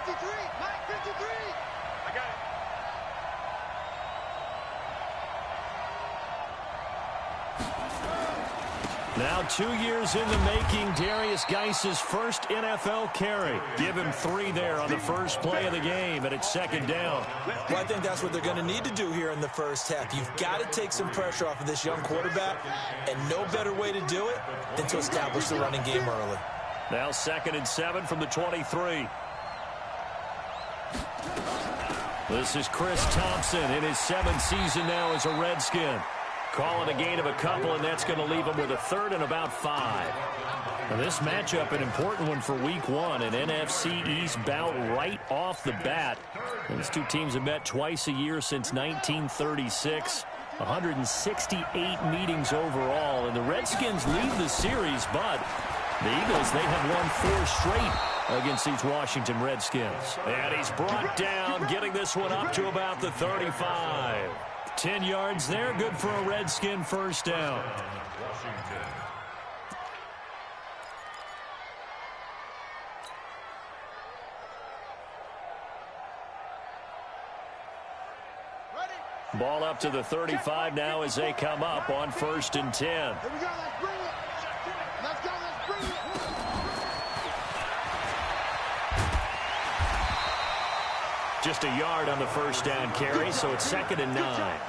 I got it. Now 2 years in the making, Darius Geis's first NFL carry. Give him 3 there on the first play of the game, and it's second down. Well, I think that's what they're going to need to do here in the first half. You've got to take some pressure off of this young quarterback, and no better way to do it than to establish the running game early. Now 2nd and 7 from the 23. This is Chris Thompson in his 7th season now as a Redskin. Calling a gain of a couple, and that's going to leave him with a 3rd and about 5. Now this matchup, an important one for Week 1, an NFC East bout right off the bat. These two teams have met twice a year since 1936. 168 meetings overall, and the Redskins lead the series, but the Eagles, they have won 4 straight against these Washington Redskins. And he's brought down, getting this one up to about the 35. 10 yards there, good for a Redskin first down. Ball up to the 35 now as they come up on 1st and 10. Here we go, let's bring it. Let's go, let's bring it. Just a yard on the first down carry, so it's 2nd and 9.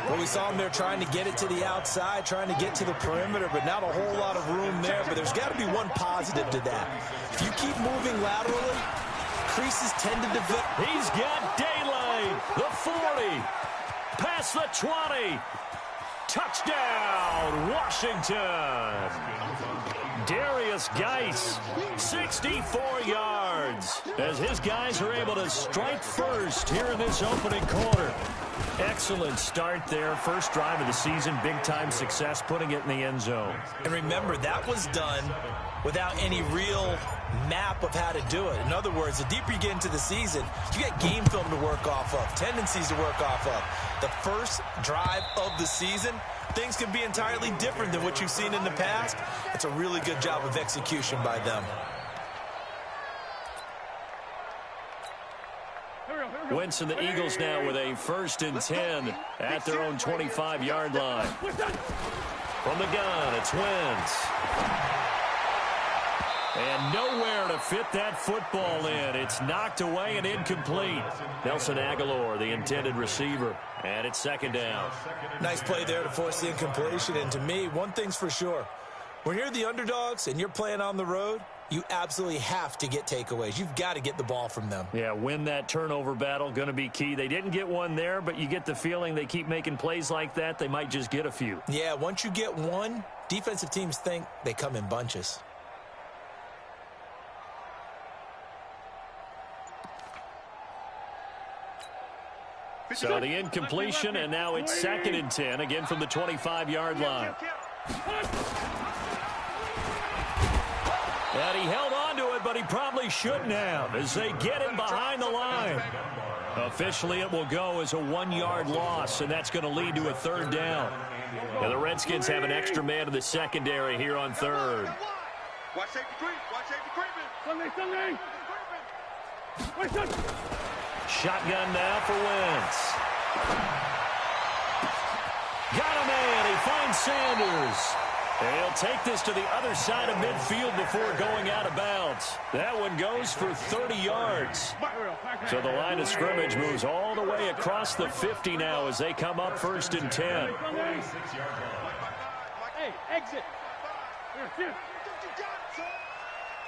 Well, we saw him there trying to get it to the outside, trying to get to the perimeter, but not a whole lot of room there. But there's got to be one positive to that. If you keep moving laterally, creases tend to develop. He's got daylight. The 40. Past the 20. Touchdown, Washington. Darius Geis, 64 yards, as his guys are able to strike first here in this opening quarter. Excellent start there. First drive of the season, big-time success, putting it in the end zone. And remember, that was done without any real map of how to do it. In other words, the deeper you get into the season, you get game film to work off of, tendencies to work off of. The first drive of the season, things can be entirely different than what you've seen in the past. It's a really good job of execution by them. Wentz and the Eagles now with a 1st and 10 at their own 25-yard line. From the gun, it's Wentz. And nowhere to fit that football in. It's knocked away and incomplete. Nelson Aguilar, the intended receiver. And it's 2nd down. Nice play there to force the incompletion. And to me, one thing's for sure. When you're the underdogs and you're playing on the road, you absolutely have to get takeaways. You've got to get the ball from them. Yeah, win that turnover battle, going to be key. They didn't get one there, but you get the feeling they keep making plays like that, they might just get a few. Yeah, once you get one, defensive teams think they come in bunches. So the incompletion, and now it's 2nd and 10, again from the 25-yard line. And he held on to it, but he probably shouldn't have, as they get him behind the line. Officially, it will go as a 1-yard loss, and that's going to lead to a 3rd down. Now the Redskins have an extra man in the secondary here on 3rd. Watch safety creep. Watch safety creeping. Sunday. Shotgun now for Wentz. Got a man. He finds Sanders. And he'll take this to the other side of midfield before going out of bounds. That one goes for 30 yards. So the line of scrimmage moves all the way across the 50 now as they come up 1st and 10. Hey, exit.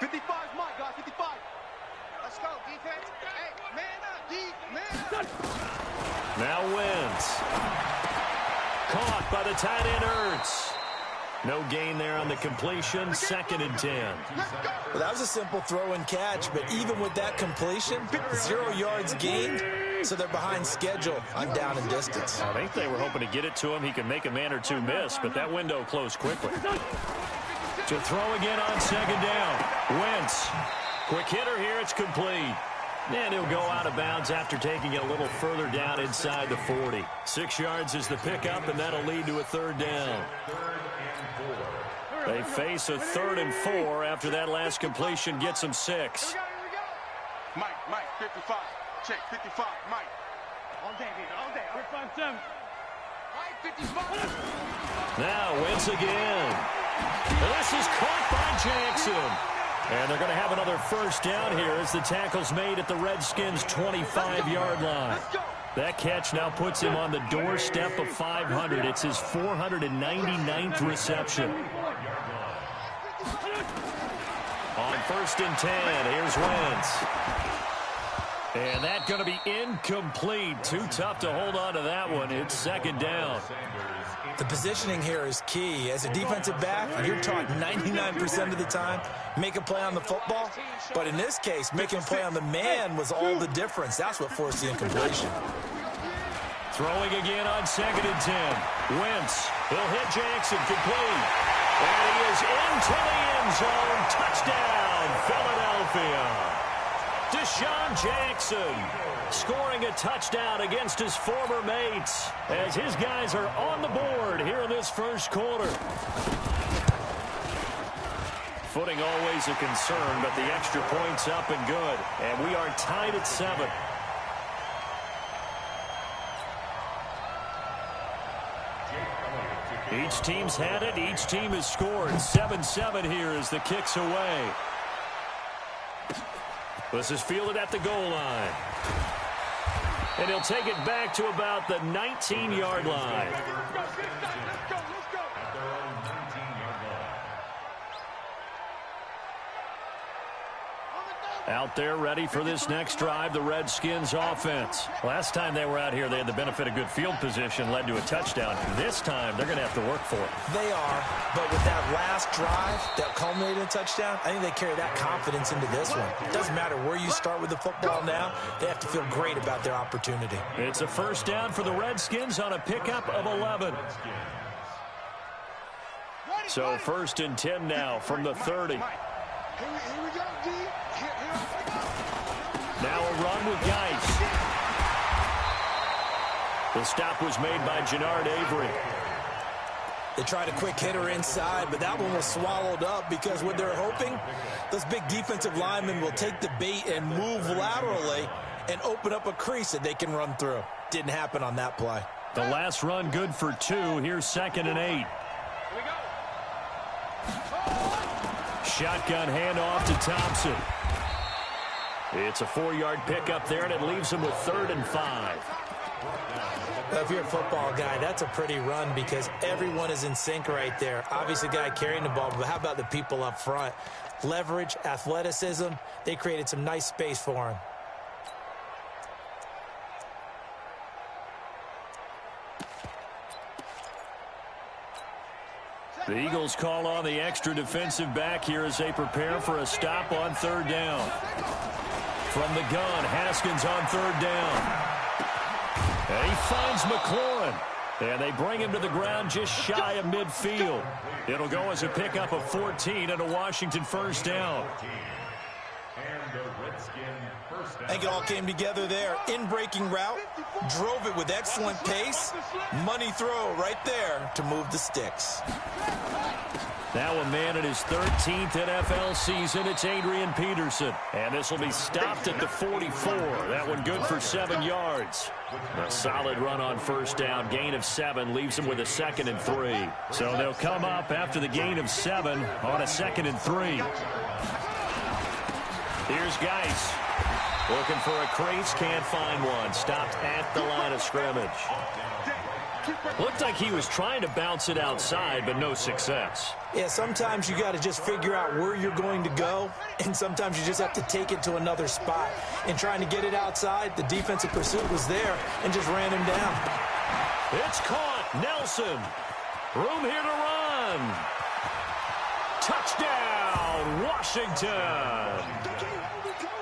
55 is mine, guys. 55. Let's go, defense. Hey, man up, D, man up. Now Wentz. Caught by the tight end Ertz. No gain there on the completion. 2nd and 10. Well, that was a simple throw and catch, but even with that completion, 0 yards gained, so they're behind schedule on down and distance. I think they were hoping to get it to him. He can make a man or two miss, but that window closed quickly. To throw again on 2nd down. Wentz. Quick hitter here. It's complete. And he'll go out of bounds after taking it a little further down inside the 40. 6 yards is the pickup, and that'll lead to a 3rd down. They face a 3rd and 4 after that last completion gets them 6. Mike, 55. Check, 55, Mike. All day, baby, all day. 5-7. Mike, 55. Now Wentz again. And this is caught by Jackson. And they're going to have another first down here as the tackle's made at the Redskins' 25-yard line. That catch now puts him on the doorstep of 500. It's his 499th reception. On 1st and 10, here's Wentz. And that's going to be incomplete. Too tough to hold on to that one. It's 2nd down. The positioning here is key. As a defensive back, you're taught 99% of the time, make a play on the football. But in this case, making a play on the man was all the difference. That's what forced the incompletion. Throwing again on 2nd and 10. Wentz, he'll hit Jackson, complete. And he is into the end zone. Touchdown, Philadelphia. Deshaun Jackson scoring a touchdown against his former mates as his guys are on the board here in this first quarter. Footing always a concern, but the extra point's up and good. And we are tied at 7. Each team's had it. Each team has scored. 7-7 here as the kick's away. This is fielded at the goal line. And he'll take it back to about the 19-yard line. Out there ready for this next drive, the Redskins offense. Last time they were out here, they had the benefit of good field position, led to a touchdown. This time, they're going to have to work for it. They are, but with that last drive that culminated in a touchdown, I think they carry that confidence into this one. It doesn't matter where you start with the football now, they have to feel great about their opportunity. It's a first down for the Redskins on a pickup of 11. So 1st and 10 now from the 30. Here we go, D. Now a run with Geis. The stop was made by Jannard Avery. They tried a quick hitter inside, but that one was swallowed up because what they're hoping, those big defensive linemen will take the bait and move laterally and open up a crease that they can run through. Didn't happen on that play. The last run good for 2. Here's 2nd and 8. Shotgun handoff to Thompson. It's a 4-yard pickup there, and it leaves him with 3rd and 5. Well, if you're a football guy, that's a pretty run because everyone is in sync right there. Obviously, the guy carrying the ball, but how about the people up front? Leverage, athleticism, they created some nice space for him. The Eagles call on the extra defensive back here as they prepare for a stop on 3rd down. From the gun, Haskins on 3rd down. And he finds McLaurin. And they bring him to the ground just shy of midfield. It'll go as a pickup of 14 and a Washington first down. I think it all came together there. In-breaking route, drove it with excellent pace. Money throw right there to move the sticks. Now a man in his 13th NFL season, it's Adrian Peterson. And this will be stopped at the 44. That one good for 7 yards. A solid run on first down. Gain of 7 leaves him with a 2nd and 3. So they'll come up after the gain of 7 on a 2nd and 3. Here's Geis. Looking for a crease, can't find one. Stopped at the line of scrimmage. Looked like he was trying to bounce it outside, but no success. Yeah, sometimes you got to just figure out where you're going to go, and sometimes you just have to take it to another spot. And trying to get it outside, the defensive pursuit was there and just ran him down. It's caught. Nelson. Room here to run. Touchdown, Washington.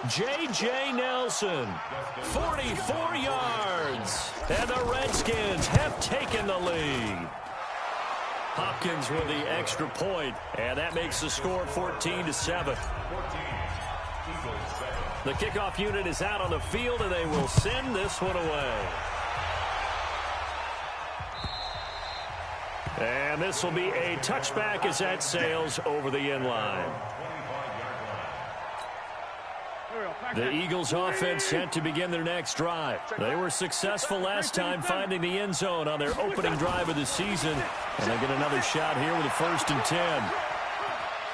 J.J. Nelson, 44 yards, and the Redskins have taken the lead. Hopkins with the extra point, and that makes the score 14-7. The kickoff unit is out on the field, and they will send this one away. And this will be a touchback as that sails over the end line. The Eagles offense set to begin their next drive. They were successful last time finding the end zone on their opening drive of the season. And they get another shot here with a 1st and 10.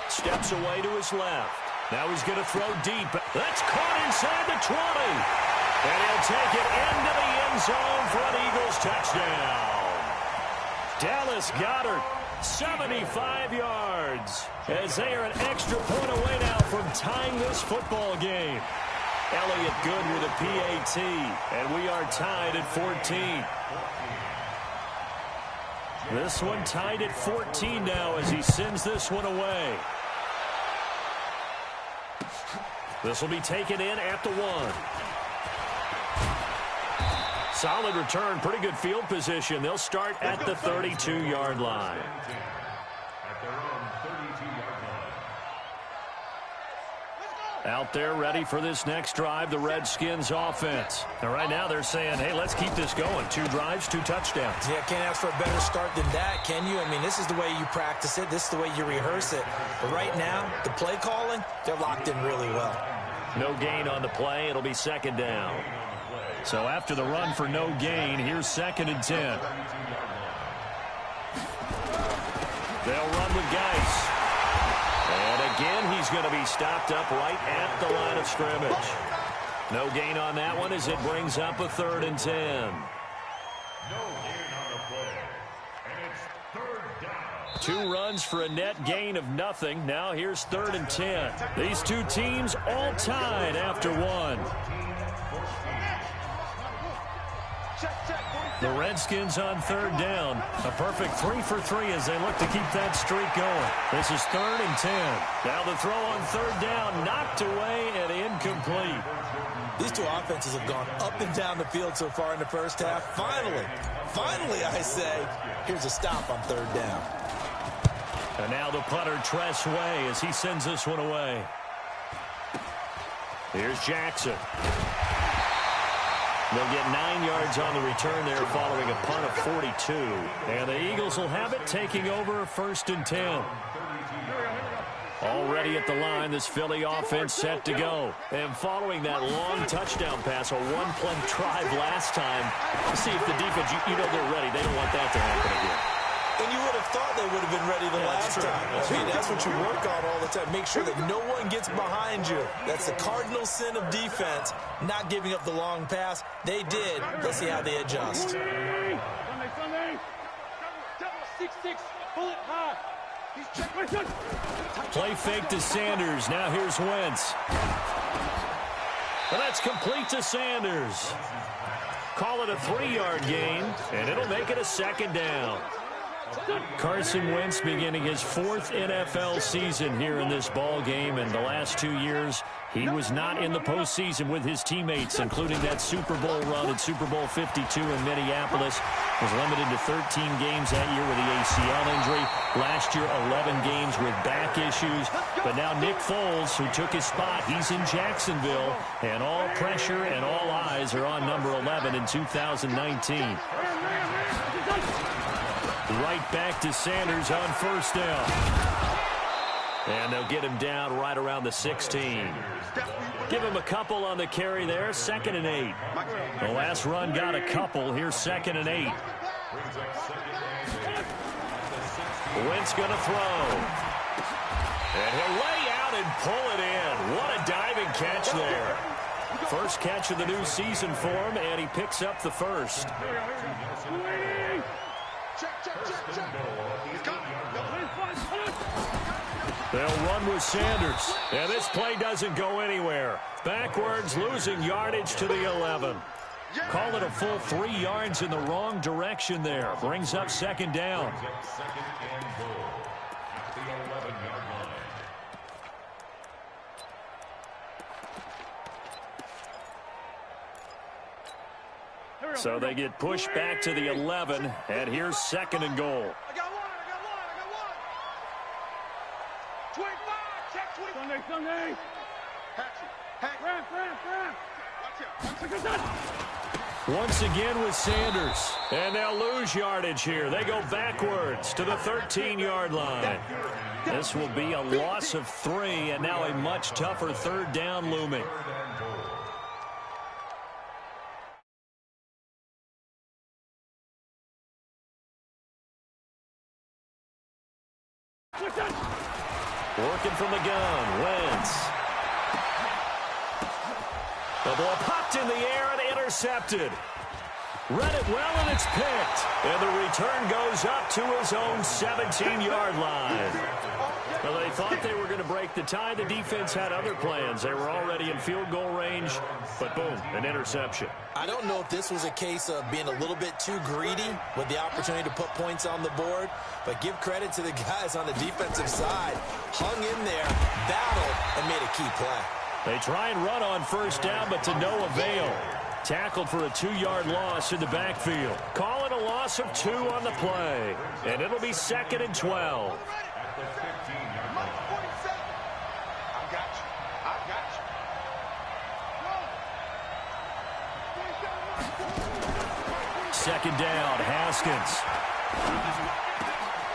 Steps away to his left. Now he's going to throw deep. That's caught inside the 20. And he'll take it into the end zone for an Eagles touchdown. Dallas Goedert, 75 yards, as they are an extra point away now from tying this football game. Elliott good with a PAT, and we are tied at 14. This one tied at 14 now as he sends this one away. This will be taken in at the 1. Solid return, pretty good field position. They'll start at the 32-yard line. Out there ready for this next drive, the Redskins offense. And right now they're saying, hey, let's keep this going. 2 drives, 2 touchdowns. Yeah, can't ask for a better start than that, can you? I mean, this is the way you practice it. This is the way you rehearse it. But right now, the play calling, they're locked in really well. No gain on the play. It'll be 2nd down. So after the run for no gain, here's 2nd and 10. They'll run with Geis. And again, he's going to be stopped up right at the line of scrimmage. No gain on that one as it brings up a 3rd and 10. No gain on the play. And it's 3rd down. 2 runs for a net gain of nothing. Now here's 3rd and 10. These 2 teams all tied after 1. The Redskins on 3rd down. A perfect 3 for 3 as they look to keep that streak going. This is 3rd and 10. Now the throw on 3rd down, knocked away and incomplete. These 2 offenses have gone up and down the field so far in the first half. Finally, I say, here's a stop on 3rd down. And now the punter, Tress Way, as he sends this one away. Here's Jackson. They'll get 9 yards on the return there following a punt of 42. And the Eagles will have it taking over 1st and 10. Already at the line, this Philly offense set to go. And following that long touchdown pass, a 1-play drive last time, see if the defense, you know they're ready. They don't want that to happen again. And you would have thought they would have been ready the last time. I mean, that's what you work on all the time. Make sure that no one gets behind you. That's the cardinal sin of defense, not giving up the long pass. They did. Let's see how they adjust. Sunday. 6-6, bullet high. Play fake to Sanders. Now here's Wentz. And that's complete to Sanders. Call it a 3-yard gain, and it'll make it a 2nd down. Carson Wentz beginning his 4th NFL season here in this ball game, and the last 2 years he was not in the postseason with his teammates, including that Super Bowl run at Super Bowl 52 in Minneapolis. Was limited to 13 games that year with the ACL injury. Last year, 11 games with back issues. But now Nick Foles, who took his spot, he's in Jacksonville, and all pressure and all eyes are on number 11 in 2019. Right back to Sanders on 1st down. And they'll get him down right around the 16. Give him a couple on the carry there. 2nd and 8. The last run got a couple. Here's 2nd and 8. Wentz going to throw. And he'll lay out and pull it in. What a diving catch there. First catch of the new season for him, and he picks up the 1st. They'll run with Sanders. And this play doesn't go anywhere. Backwards, losing yardage to the 11. Call it a full 3 yards in the wrong direction there. Brings up 2nd down. So they get pushed back to the 11, and here's 2nd and goal. I got one. 25, check 20. Sunday. Hatchet. Ramp. Watch out. Once again with Sanders. And they'll lose yardage here. They go backwards to the 13-yard line. This will be a loss of 3, and now a much tougher third down looming. Working from the gun, Wentz. The ball popped in the air and intercepted. Read it well, and it's picked. And the return goes up to his own 17-yard line. Well, they thought they were going to break the tie. The defense had other plans. They were already in field goal range, but boom, an interception. I don't know if this was a case of being a little bit too greedy with the opportunity to put points on the board, but give credit to the guys on the defensive side. Hung in there, battled, and made a key play. They try and run on first down, but to no avail. Tackled for a 2-yard loss in the backfield. Call it a loss of 2 on the play, and it'll be 2nd and 12. Second down, Haskins.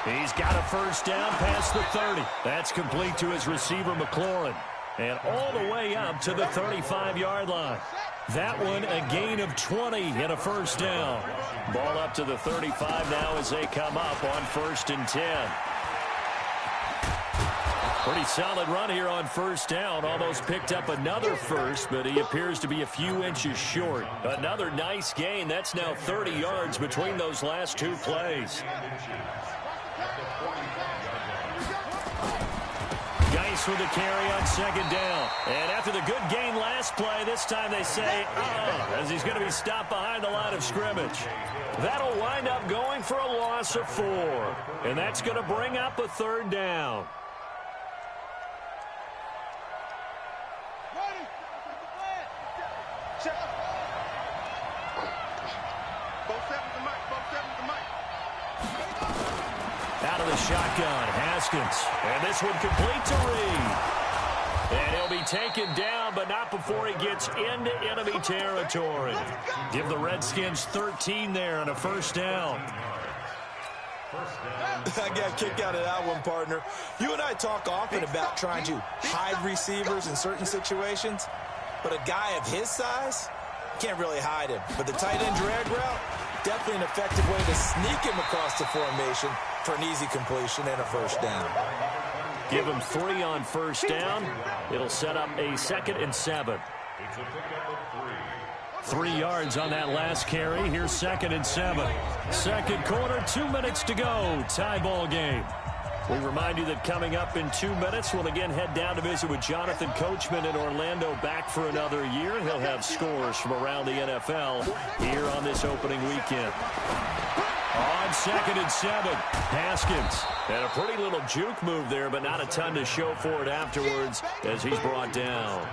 He's got a first down past the 30. That's complete to his receiver, McLaurin. And all the way up to the 35-yard line. That one a gain of 20 and a first down. Ball up to the 35 now as they come up on 1st and 10. Pretty solid run here on first down. Almost picked up another first, but he appears to be a few inches short. Another nice gain. That's now 30 yards between those last 2 plays. Geis with the carry on second down. And after the good gain last play, this time they say, as he's going to be stopped behind the line of scrimmage. That'll wind up going for a loss of 4. And that's going to bring up a third down. Out of the shotgun, Haskins. And this one complete to Reed. And he'll be taken down, but not before he gets into enemy territory. Give the Redskins 13 there on a first down. I got a kick out of that one, partner. You and I talk often about trying to hide receivers in certain situations, but a guy of his size, can't really hide him. But the tight end drag route, definitely an effective way to sneak him across the formation for an easy completion and a first down. Give him 3 on first down. It'll set up a 2nd and 7. 3 yards on that last carry. Here's 2nd and 7. Second quarter, 2 minutes to go. Tie ball game. We remind you that coming up in 2 minutes, we'll again head down to visit with Jonathan Coachman in Orlando, back for another year. He'll have scores from around the NFL here on this opening weekend. On 2nd and 7, Haskins. And a pretty little juke move there, but not a ton to show for it afterwards as he's brought down.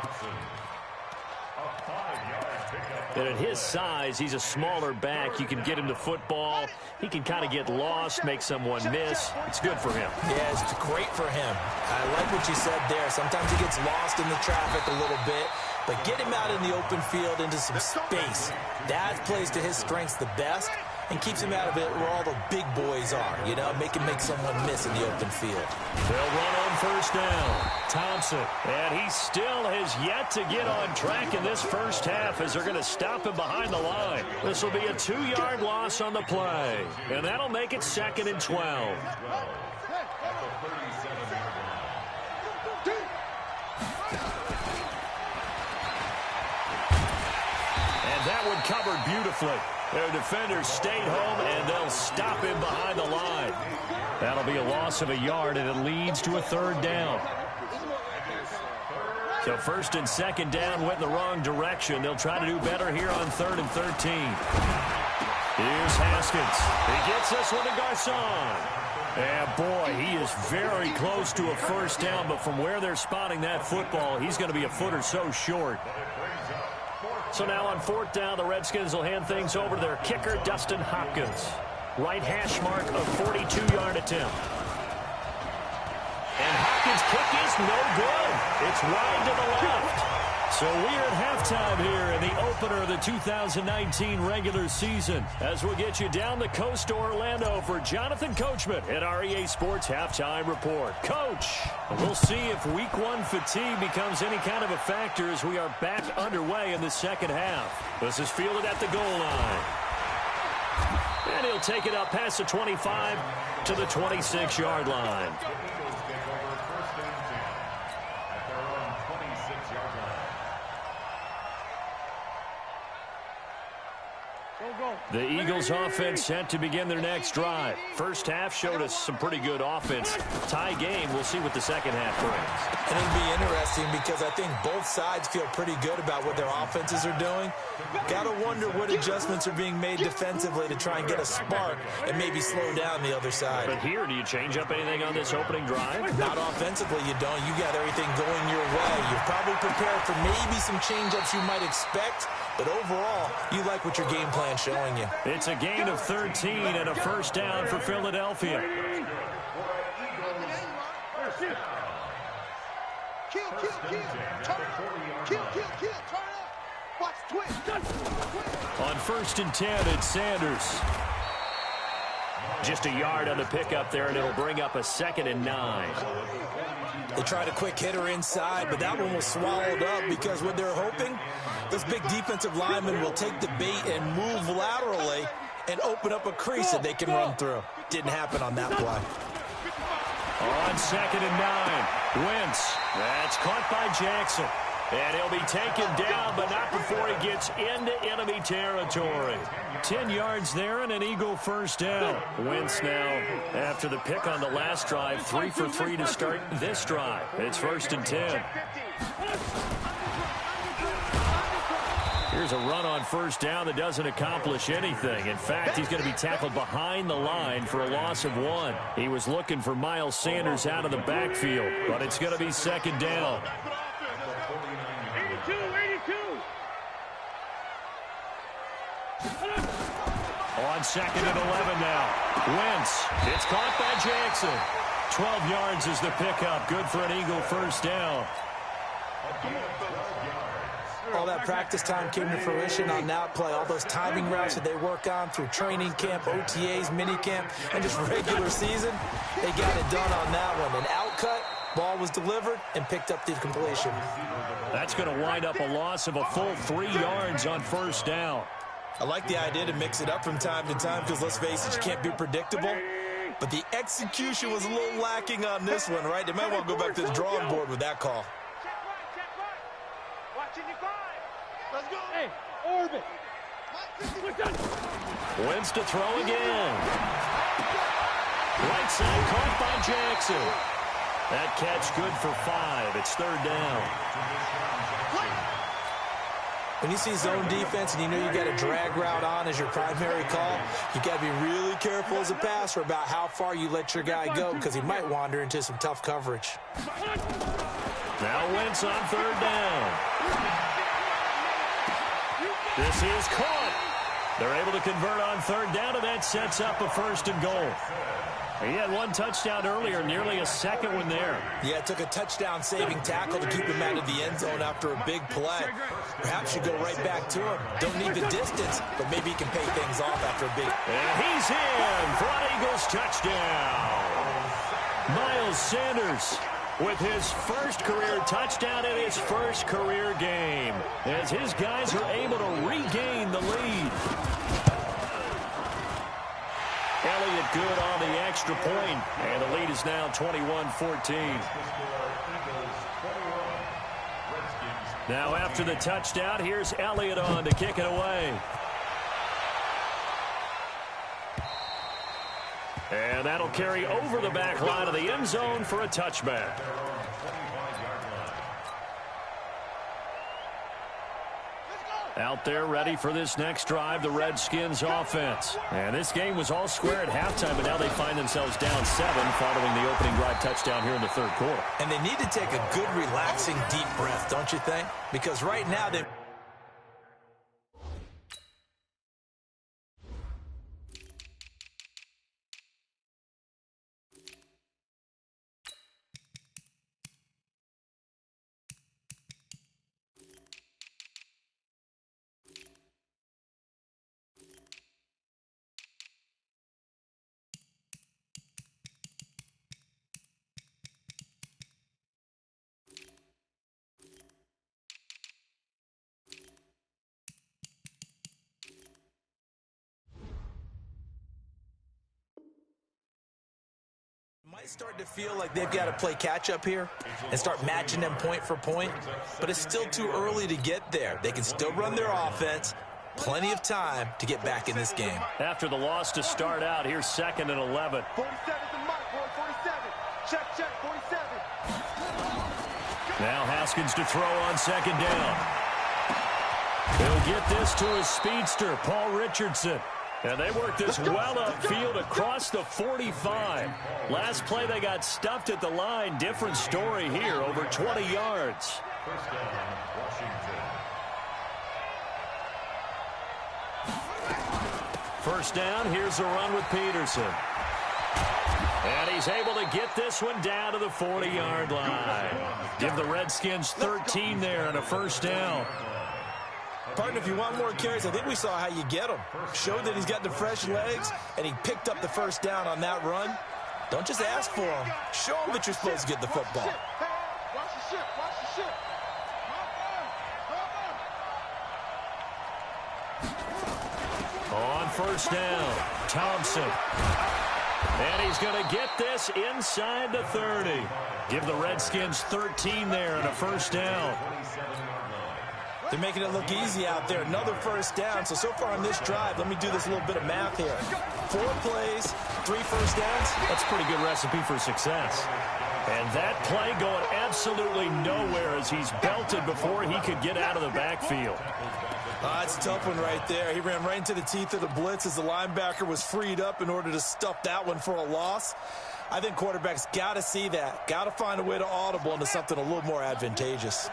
And at his size, he's a smaller back. You can get him to football. He can kind of get lost, make someone miss. It's good for him. Yeah, it's great for him. I like what you said there. Sometimes he gets lost in the traffic a little bit, but get him out in the open field into some space. That plays to his strengths the best and keeps him out of it where all the big boys are, you know, make him make someone miss in the open field. They'll run on first down. Thompson, and he still has yet to get on track in this first half as they're going to stop him behind the line. This will be a 2-yard loss on the play, and that'll make it 2nd and 12. And that one covered beautifully. Their defenders stayed home, and they'll stop him behind the line. That'll be a loss of a yard, and it leads to a third down. So 1st and 2nd down went in the wrong direction. They'll try to do better here on 3rd and 13. Here's Haskins. He gets this one to Garcon. And, boy, he is very close to a first down, but from where they're spotting that football, he's going to be a foot or so short. So now on 4th down, the Redskins will hand things over to their kicker, Dustin Hopkins. Right hash mark of 42-yard attempt. And Hopkins' kick is no good. It's wide to the left. So we're at halftime here in the opener of the 2019 regular season as we'll get you down the coast to Orlando for Jonathan Coachman at our EA Sports Halftime Report. Coach, we'll see if week one fatigue becomes any kind of a factor as we are back underway in the second half. This is fielded at the goal line. And he'll take it up past the 25 to the 26-yard line. The Eagles offense set to begin their next drive. First half showed us some pretty good offense. Tie game, we'll see what the second half brings. And it'll be interesting because I think both sides feel pretty good about what their offenses are doing. Got to wonder what adjustments are being made defensively to try and get a spark and maybe slow down the other side. But here, do you change up anything on this opening drive? Not offensively, you don't. You got everything going your way. You're probably prepared for maybe some change-ups you might expect, but overall, you like what your game plan's showing you. It's a gain of 13 and a first down for Philadelphia. Kill. Turn up. Kill. Turn up. Watch twist. On 1st and 10, it's Sanders. Just a yard on the pickup there, and it'll bring up a 2nd and 9. They tried a quick hitter inside, but that one was swallowed up because what they're hoping, this big defensive lineman will take the bait and move laterally and open up a crease that they can run through. Didn't happen on that play. On 2nd and 9, Wentz. That's caught by Jackson. And he'll be taken down, but not before he gets into enemy territory. 10 yards there and an Eagle first down. Wentz now, after the pick on the last drive, 3 for 3 to start this drive. It's 1st and 10. Here's a run on first down that doesn't accomplish anything. In fact, he's going to be tackled behind the line for a loss of 1. He was looking for Miles Sanders out of the backfield, but it's going to be 2nd down. 82. On 2nd and 11 now. Wentz. It's caught by Jackson. 12 yards is the pickup. Good for an Eagle first down. All that practice time came to fruition on that play. All those timing routes that they work on through training camp, OTAs, minicamp, and just regular season, they got it done on that one. An outcut, ball was delivered, and picked up the completion. That's going to wind up a loss of a full 3 yards on first down. I like the idea to mix it up from time to time because, let's face it, you can't be predictable. But the execution was a little lacking on this one, right? They might want to go back to the drawing board with that call. Let's go. Hey, orbit. Wentz to throw again. Right side caught by Jackson. That catch good for 5. It's 3rd down. When you see zone defense and you know you got a drag route on as your primary call, you got to be really careful as a passer about how far you let your guy go because he might wander into some tough coverage. Now Wentz on 3rd down. This is caught. They're able to convert on 3rd down, and that sets up a 1st and goal. He had 1 touchdown earlier, nearly a 2nd one there. Yeah, it took a touchdown-saving tackle to keep him out of the end zone after a big play. Perhaps you go right back to him. Don't need the distance, but maybe he can pay things off after a big... And he's in for an Eagles touchdown. Miles Sanders with his first career touchdown in his first career game, as his guys are able to regain the lead. Elliott good on the extra point, and the lead is now 21-14. Now after the touchdown, here's Elliott on to kick it away. And that'll carry over the back line of the end zone for a touchback. Out there ready for this next drive, the Redskins offense. And this game was all square at halftime, but now they find themselves down 7 following the opening drive touchdown here in the 3rd quarter. And they need to take a good, relaxing, deep breath, don't you think? Because right now they... It's starting to feel like they've got to play catch-up here and start matching them point for point, but it's still too early to get there. They can still run their offense. Plenty of time to get back in this game. After the loss to start out, here's 2nd and 11. 47's the mark, boy, 47. Check, 47. Now Haskins to throw on 2nd down. He'll get this to his speedster, Paul Richardson. And they work this well upfield across the 45. Last play they got stuffed at the line. Different story here, over 20 yards. First down, Washington. First down, here's a run with Peterson. And he's able to get this one down to the 40-yard line. Give the Redskins 13 there and a first down. Partner, if you want more carries, I think we saw how you get him. Showed that he's got the fresh legs, and he picked up the first down on that run. Don't just ask for him. Show him that you're supposed to get the football. Watch the ship, watch the ship. On first down, Thompson. And he's going to get this inside the 30. Give the Redskins 13 there and a first down. They're making it look easy out there. Another first down. So far on this drive, let me do this little bit of math here. 4 plays, 3 first downs. That's a pretty good recipe for success. And that play going absolutely nowhere as he's belted before he could get out of the backfield. That's a tough one right there. He ran right into the teeth of the blitz as the linebacker was freed up in order to stuff that one for a loss. I think quarterbacks got to see that. Got to find a way to audible into something a little more advantageous.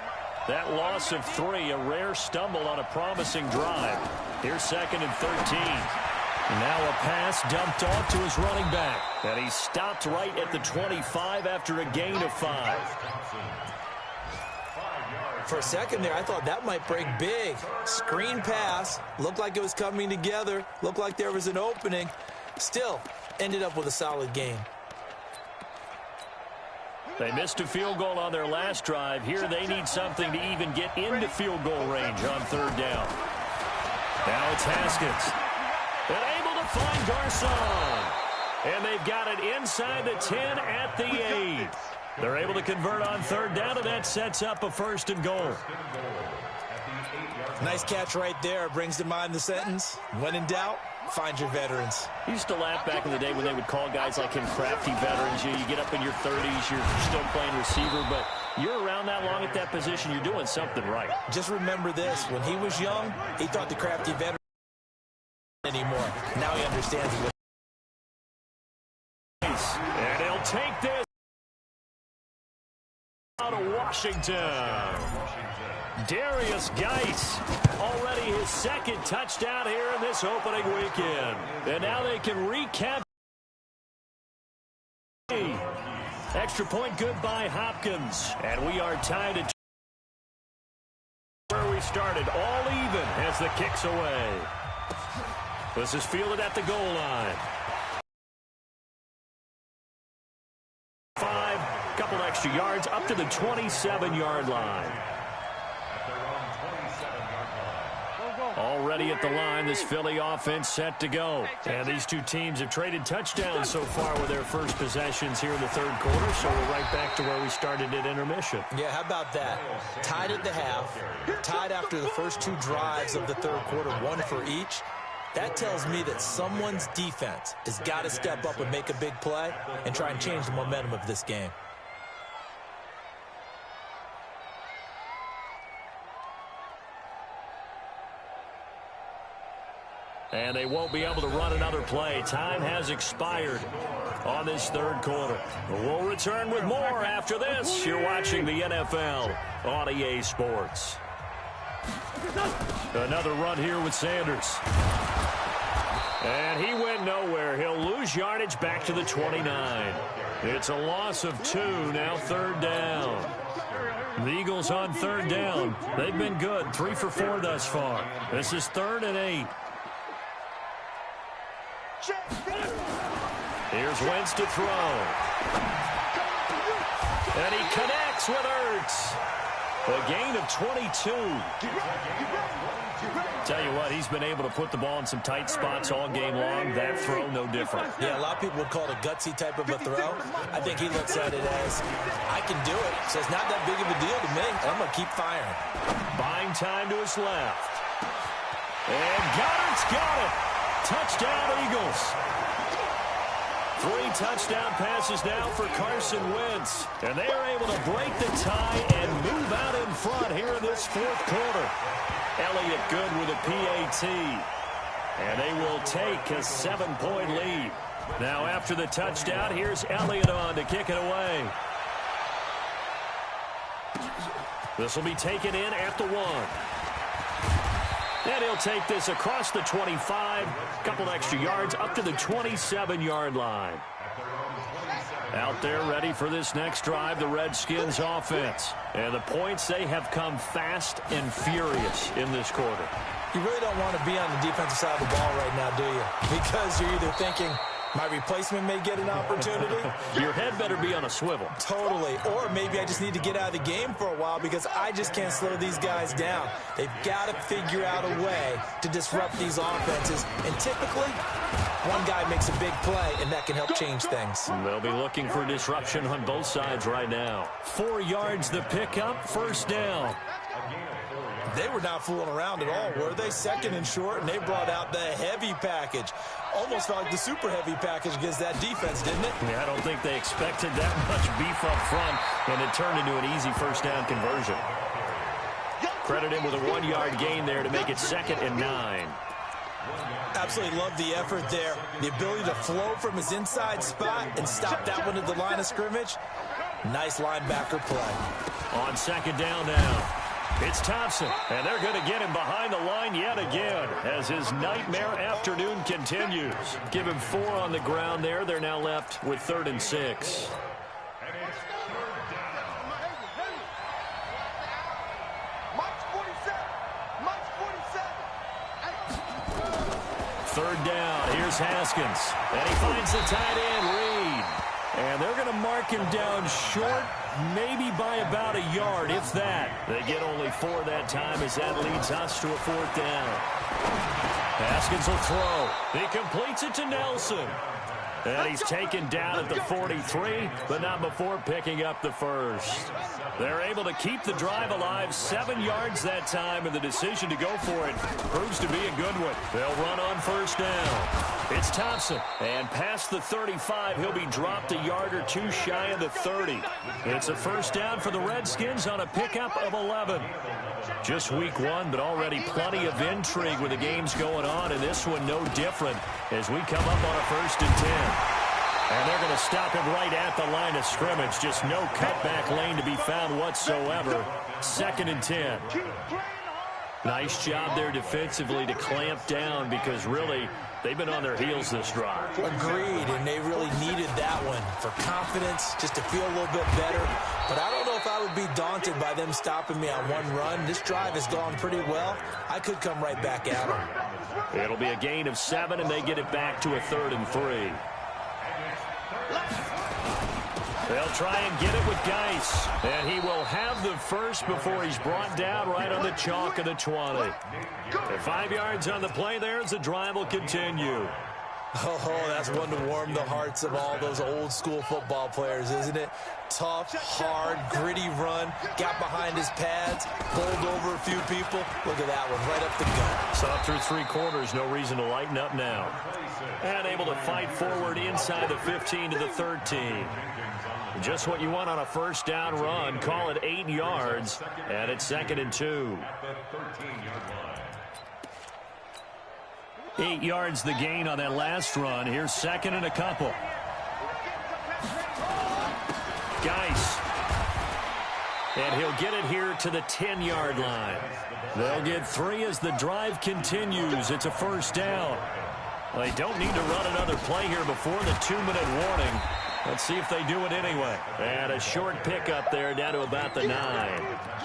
That loss of 3, a rare stumble on a promising drive. Here's 2nd and 13. Now a pass dumped off to his running back. And he stopped right at the 25 after a gain of 5. For a second there, I thought that might break big. Screen pass. Looked like it was coming together. Looked like there was an opening. Still, ended up with a solid game. They missed a field goal on their last drive. Here they need something to even get into field goal range on 3rd down. Now it's Haskins. And able to find Garcon. And they've got it inside the 10 at the 8. They're able to convert on 3rd down, and that sets up a 1st and goal. Nice catch right there. Brings to mind the sentence, when in doubt, find your veterans. I used to laugh back in the day when they would call guys like him crafty veterans. You get up in your 30s, you're still playing receiver, but you're around that long at that position, you're doing something right. Just remember this. When he was young, he thought the crafty veteran anymore. Now he understands what. And he'll take this out of Washington. Darius Geis, already his 2nd touchdown here in this opening weekend. And now they can recap. Extra point good by Hopkins. And we are tied at where we started, all even as the kick's away. This is fielded at the goal line. 5, couple extra yards up to the 27-yard line. Already at the line, this Philly offense set to go. And these two teams have traded touchdowns so far with their first possessions here in the 3rd quarter, so we're right back to where we started at intermission. Yeah, how about that? Tied at the half, tied after the first 2 drives of the 3rd quarter, 1 for each. That tells me that someone's defense has got to step up and make a big play and try and change the momentum of this game. And they won't be able to run another play. Time has expired on this 3rd quarter. We'll return with more after this. You're watching the NFL on EA Sports. Another run here with Sanders. And he went nowhere. He'll lose yardage back to the 29. It's a loss of 2, now 3rd down. The Eagles on 3rd down. They've been good, 3 for 4 thus far. This is 3rd and 8. Here's Wentz to throw. And he connects with Ertz. A gain of 22. Tell you what, he's been able to put the ball in some tight spots all game long. That throw, no different. Yeah, a lot of people would call it a gutsy type of a throw. I think he looks at it as, I can do it, so it's not that big of a deal to me. I'm going to keep firing. Buying time to his left. And Goddard's got it. Touchdown, Eagles. 3 touchdown passes now for Carson Wentz. And they are able to break the tie and move out in front here in this fourth quarter. Elliott good with a PAT. And they will take a 7-point lead. Now after the touchdown, here's Elliott on to kick it away. This will be taken in at the 1. And he'll take this across the 25. A couple extra yards up to the 27-yard line. Out there ready for this next drive, the Redskins offense. And the points, they have come fast and furious in this quarter. You really don't want to be on the defensive side of the ball right now, do you? Because you're either thinking, my replacement may get an opportunity. Your head better be on a swivel. Totally. Or maybe I just need to get out of the game for a while because I just can't slow these guys down. They've got to figure out a way to disrupt these offenses. And typically, one guy makes a big play, and that can help change things. They'll be looking for disruption on both sides right now. 4 yards the pickup, first down. They were not fooling around at all, were they? Second and short, and they brought out the heavy package. Almost felt like the super heavy package against that defense, didn't it? Yeah, I don't think they expected that much beef up front, and it turned into an easy first down conversion. Credit him with a 1-yard gain there to make it 2nd and 9. Absolutely love the effort there. The ability to flow from his inside spot and stop that one at the line of scrimmage. Nice linebacker play. On 2nd down now. It's Thompson, and they're going to get him behind the line yet again as his nightmare afternoon continues. Give him 4 on the ground there. They're now left with 3rd and 6. Third down. Here's Haskins, and he finds the tight end, Reed. And they're going to mark him down short, maybe by about a yard, if that. They get only 4 that time as that leads us to a 4th down. Haskins will throw. He completes it to Nelson. And he's taken down at the 43, but not before picking up the first. They're able to keep the drive alive, 7 yards that time, and the decision to go for it proves to be a good one. They'll run on first down. It's Thompson, and past the 35, he'll be dropped a yard or 2 shy of the 30. It's a first down for the Redskins on a pickup of 11. Just week 1, but already plenty of intrigue with the games going on, and this one no different as we come up on a 1st and 10. And they're going to stop him right at the line of scrimmage. Just no cutback lane to be found whatsoever. 2nd and 10. Nice job there defensively to clamp down because really they've been on their heels this drive. Agreed, and they really needed that one for confidence, just to feel a little bit better. But I don't know if I would be daunted by them stopping me on one run. This drive has gone pretty well. I could come right back at them. It'll be a gain of 7, and they get it back to a 3rd and 3. They'll try and get it with Geis, and he will have the first before he's brought down right on the chalk of the 20. And 5 yards on the play there as the drive will continue. Oh, that's one to warm the hearts of all those old school football players, isn't it? Tough, hard, gritty run, got behind his pads, bowled over a few people. Look at that one, right up the gut. So through 3 quarters, no reason to lighten up now. And able to fight forward inside the 15 to the 13. Just what you want on a first down run. Call it 8 yards, and it's 2nd and 2. 8 yards the gain on that last run. Here's 2nd and a couple. Geis. And he'll get it here to the 10-yard line. They'll get 3 as the drive continues. It's a first down. Well, they don't need to run another play here before the 2-minute warning. Let's see if they do it anyway. And a short pickup there down to about the 9.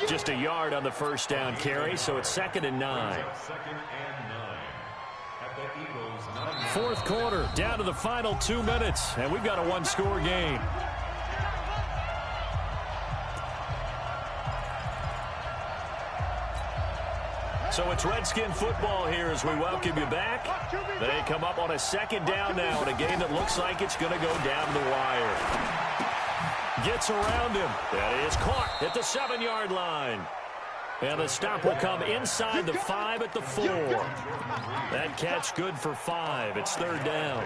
Just a yard on the first down carry, so it's 2nd and 9. 4th quarter, down to the final 2 minutes, and we've got a 1-score game. So it's Redskin football here as we welcome you back. They come up on a second down now in a game that looks like it's going to go down the wire. Gets around him. That is caught at the 7-yard line. And the stop will come inside the 5 at the 4. That catch good for 5. It's third down.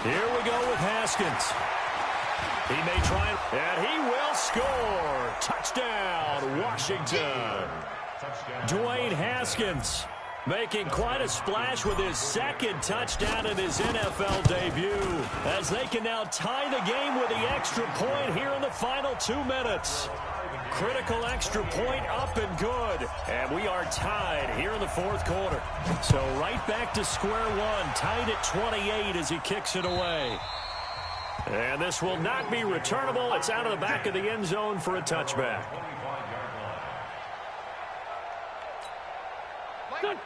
Here we go with Haskins. He may try, and he will score. Touchdown, Washington. Dwayne Haskins making quite a splash with his second touchdown in his NFL debut, as they can now tie the game with the extra point here in the final 2 minutes. Critical extra point up and good. And we are tied here in the fourth quarter. So right back to square one, tied at 28 as he kicks it away. And this will not be returnable. It's out of the back of the end zone for a touchback.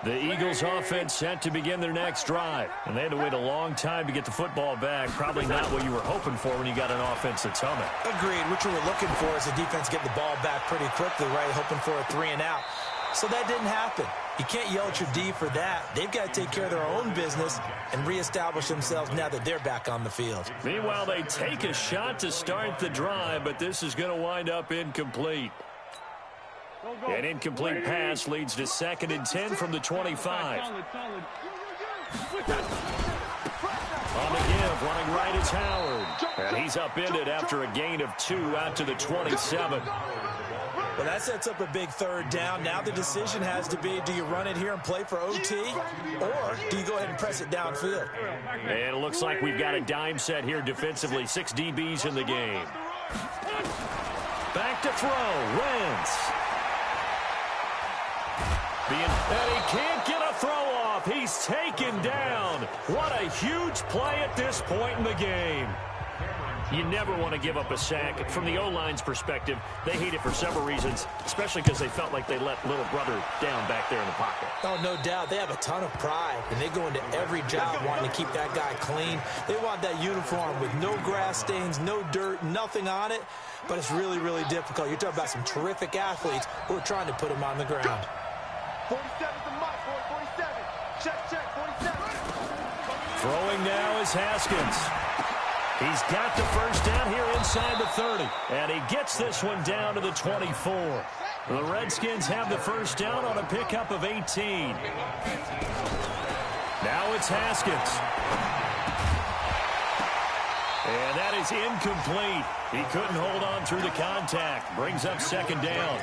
The Eagles offense set to begin their next drive. And they had to wait a long time to get the football back. Probably not what you were hoping for when you got an offense that's humming. Agreed. What you were looking for is the defense get the ball back pretty quickly, right? Hoping for a 3-and-out. So that didn't happen. You can't yell at your D for that. They've got to take care of their own business and reestablish themselves now that they're back on the field. Meanwhile, they take a shot to start the drive, but this is going to wind up incomplete. An incomplete pass leads to 2nd and 10 from the 25. On the give, running right is Howard. And he's upended after a gain of 2 out to the 27. Well, that sets up a big third down. Now the decision has to be, do you run it here and play for OT, or do you go ahead and press it downfield? And it looks like we've got a dime set here defensively. 6 DBs in the game. Back to throw. Wentz. And he can't get a throw off. He's taken down. What a huge play at this point in the game. You never want to give up a sack. From the O-line's perspective, they hate it for several reasons, especially because they felt like they let little brother down back there in the pocket. Oh, no doubt. They have a ton of pride, and they go into every job wanting to keep that guy clean. They want that uniform with no grass stains, no dirt, nothing on it, but it's really, really difficult. You're talking about some terrific athletes who are trying to put him on the ground. 47 to Mike, 47. Check, 47. Throwing now is Haskins. He's got the first down here inside the 30. And he gets this one down to the 24. The Redskins have the first down on a pickup of 18. Now it's Haskins. And that is incomplete. He couldn't hold on through the contact. Brings up 2nd down.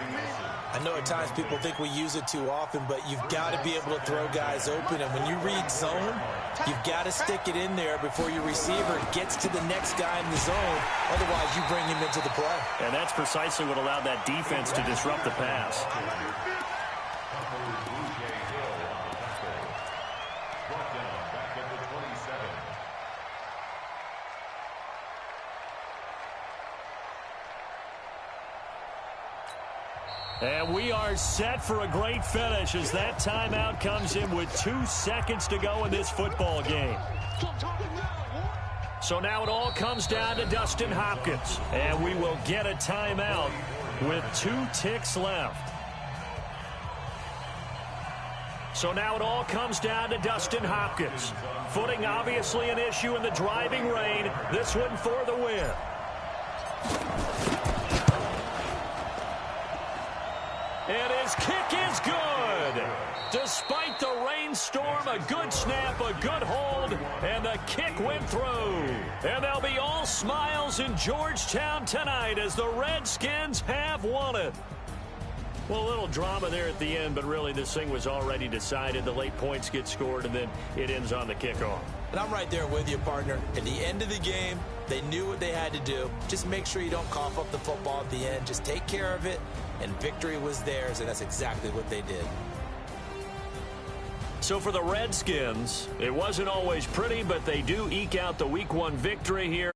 I know at times people think we use it too often, but you've got to be able to throw guys open. And when you read zone, you've got to stick it in there before your receiver gets to the next guy in the zone. Otherwise, you bring him into the play. And that's precisely what allowed that defense to disrupt the pass. And we are set for a great finish as that timeout comes in with 2 seconds to go in this football game. So now it all comes down to Dustin Hopkins. And we will get a timeout with 2 ticks left. So now it all comes down to Dustin Hopkins. Footing obviously an issue in the driving rain. This one for the win. And his kick is good. Despite the rainstorm, a good snap, a good hold, and the kick went through. And they'll be all smiles in Georgetown tonight as the Redskins have won it. Well, a little drama there at the end, but really this thing was already decided. The late points get scored, and then it ends on the kickoff. And I'm right there with you, partner. At the end of the game, they knew what they had to do. Just make sure you don't cough up the football at the end. Just take care of it, and victory was theirs, and that's exactly what they did. So for the Redskins, it wasn't always pretty, but they do eke out the Week 1 victory here.